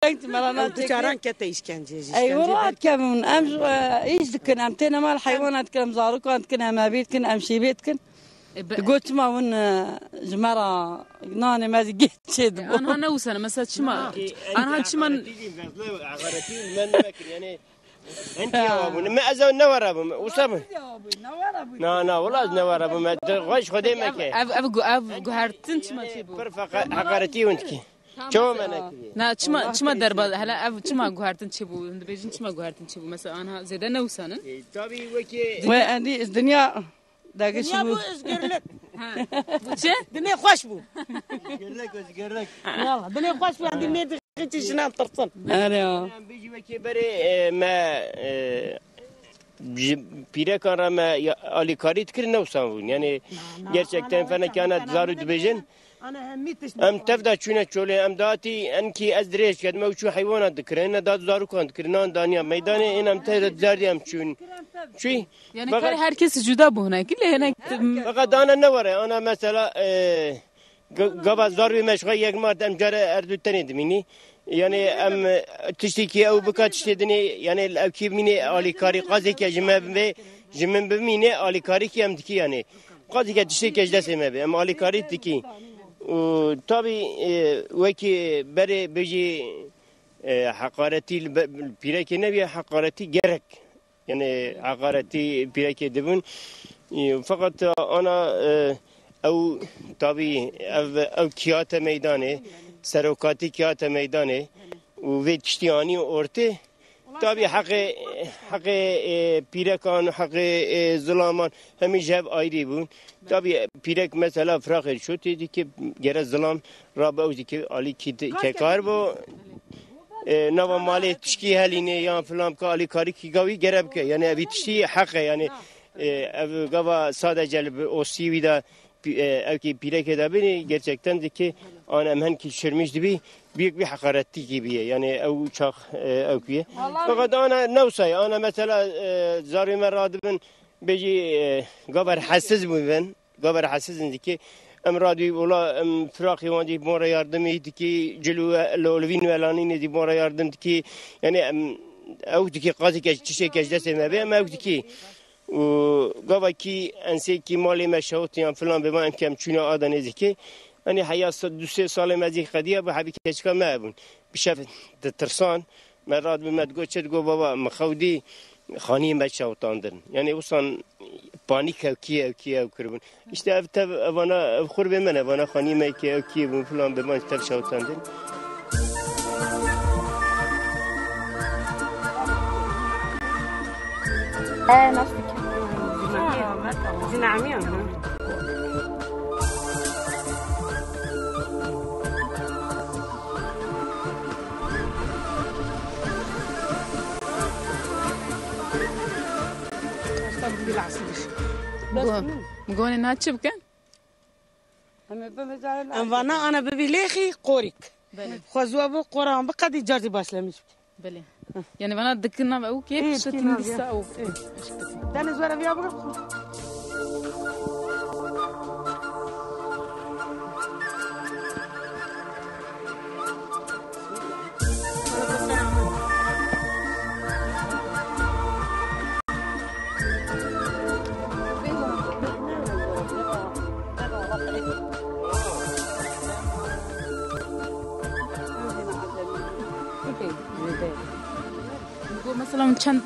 انت مرانا تجاران كتا işkence اي ورات كم ام ايش دكن ام تنا مال حيوانات كم زاركان كن ام بيت كن ام شي بيت كن قلت ما ون جمرة ناني ما جيت شد انا نوسنا مثلا شما انا هاد شما يعني انت يا ابو ما ازو نور ابو وسام نا والله نور ابو ما غش خدي مك اب هرتن شما تبو فرفق حقارتي وانت شو منك نا شما دربا هلا اب شما غهرتن تبو عند بيجن شما غهرتن تبو مثلا انا زيد نوسنا طبي وكي وعندي الدنيا داقش بو ازقرلك بوتشي دنيا خوش بو ازقرلك يلا دنيا خوش بو عندي ميد غيتي جنان طرطن انا بيجي وكي بري ما پیرکان را ما آلیکاری تکر نوسان یعنی gerçekten fena kanat zarud bejin ام تفدا چونه چوله ام داتی انکی از دریش کد مو چو حیوانات دکرین داد زارو کند کرنان دانیا میدان این ام ته زاردیم چون چی yani kare herkes juda bu huna ki lehne fakat dana ne var ana mesela gaba zarbi meşga یک mart ام جاره اردوتنی دمینی yani em tişteki ev buka tiştedini yani evki mini alikari qazi ke jimen be mini alikari ki em diki yani qazi ke tişteki ejleseme be em alikari diki tabi veki beri beji hakareti pireke ne bir hakareti gerek yani hakareti pireke debun fakat ana ev tabi ev kiyate meydanı سرکاتی کیات میدانه و وی کشتیانی orte tabi حق پیرکان حق ظلامان همین جب آیری بود tabi پیرک مثلا فراخ شد دیدی که گره ظلام را باوزی که علی کی کار بو نوا مالی تشکی هلینه یا فلان که علی کاری کی گاوی گرب که یعنی اوی تشتی حق یعنی او گاوا ساده جلب اوسیوی da evki pireke de beni gerçekten de ki anam henki şirmiş gibi büyük bir hakaretti gibi yani ev uçak evkiye. Fakat ana nevsay ana mesela zarime radibin beji gaber hassiz bu ben gaber hassizin ki em radyo ola em frakhi vandi mora yardım idi ki celu lolvin velani di mora yardım ki yani ev ki qazi ke çişe kejdese me be ev ki وقبل كي أنسي كي مالي مشهوت يعني فلان بما إن كم شنو هذا نزكي أنا حياة دوسي صار مزي قدية بحبي كشكا ما أبون بشاف ترسان مرات بما تقول شد تقول بابا مخودي خاني مشهوت عندن يعني وصل بانيك أو كي أو كربون إشتا أفتح أنا أخور بمن أنا خاني ما كي أو كي فلان بما تفشوت عندن نفسك زنعمية مقولي ناتشي بكن أنا ببيليخي قوريك خذوا أبو قرآن بقدي جارتي باسلمش بله يعني bana dıkına o ki hep şetin disa o deniz var ya bak مثلا چند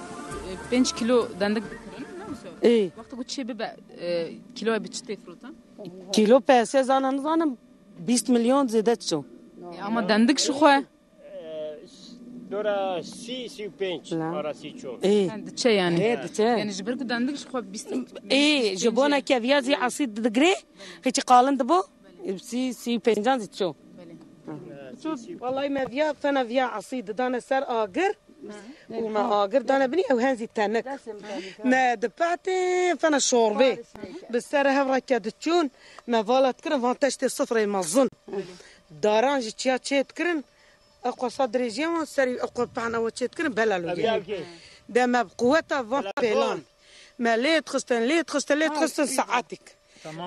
5 kilo dandik ايه وقت قلت شيء ببع كيلو بتشتي فروتا كيلو بس زانم 20 مليون زادت شو ama dandik şu khoya dora si penç arası çok ايه şey yani يعني جبرك dandik şu khoya 20 ايه جبونا كافيار زي عصير دغري هيك قالن دبو سي بنجان زي شو والله ما فيها فانا فيها عصير دانا سر اجر وما اجر دانا بني او هانزي تانك ما دبعتي فانا شوربي بالسر هفرا كادتشون ما فالا تكرن فانتاشتي صفر مظن داران جي تشيا تكرن اقوى صدري جيما سري اقوى بعنا وتشي تكرن بلالو ده ما بقوتها فان بيلان ما ليت خستن ساعاتك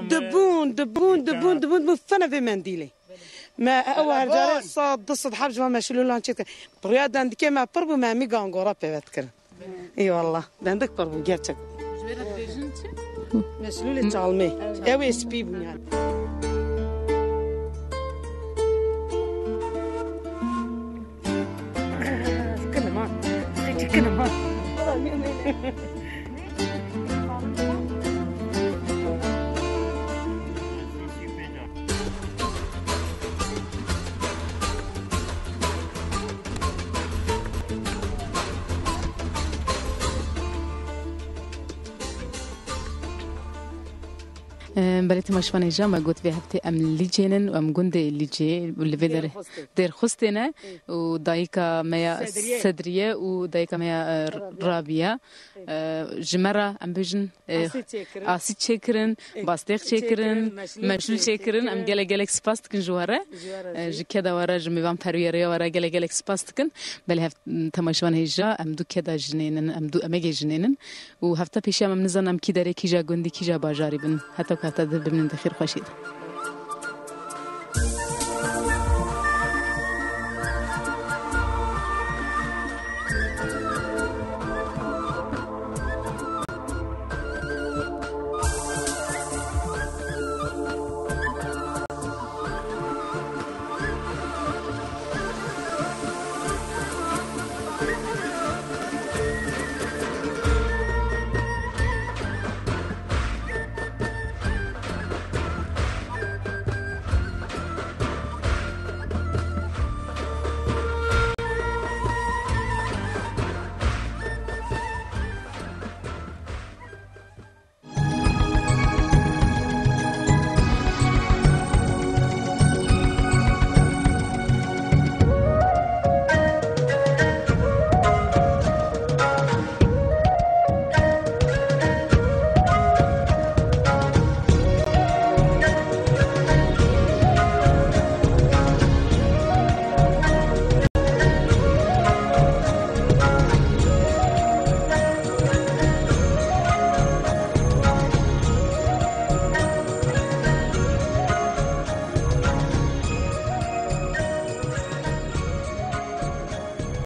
دبون فانا في منديلي ما أول جاري صاد ضصد حرج ما مشلول لان شيء برياد عندك ما بربو ما مي قانقورا بيتكر إي والله عندك بربو جاتك مشلول تعلمي أوي سبيب يعني كنا ما بليت ما شفنا جامع قلت فيها بتي أم ليجينن وأم جندي ليجي واللي في دير خستنا ودايكا ميا صدرية ودايكا ميا رابية جمرة أم بيجن عصيد شكرن باستيخ شكرن مشلول شكرن أم جالك سباست كن جوارة كذا ورا جميبان بريريا ورا جالك سباست كن بلي هفت تما شفنا هجا أم دو كذا جنينن أم دو أمجي جنينن وهفتا بيشا أم نزن أم كيداري كيجا جندي كيجا باجاري بن حتى كاتا بمن دخير خشيد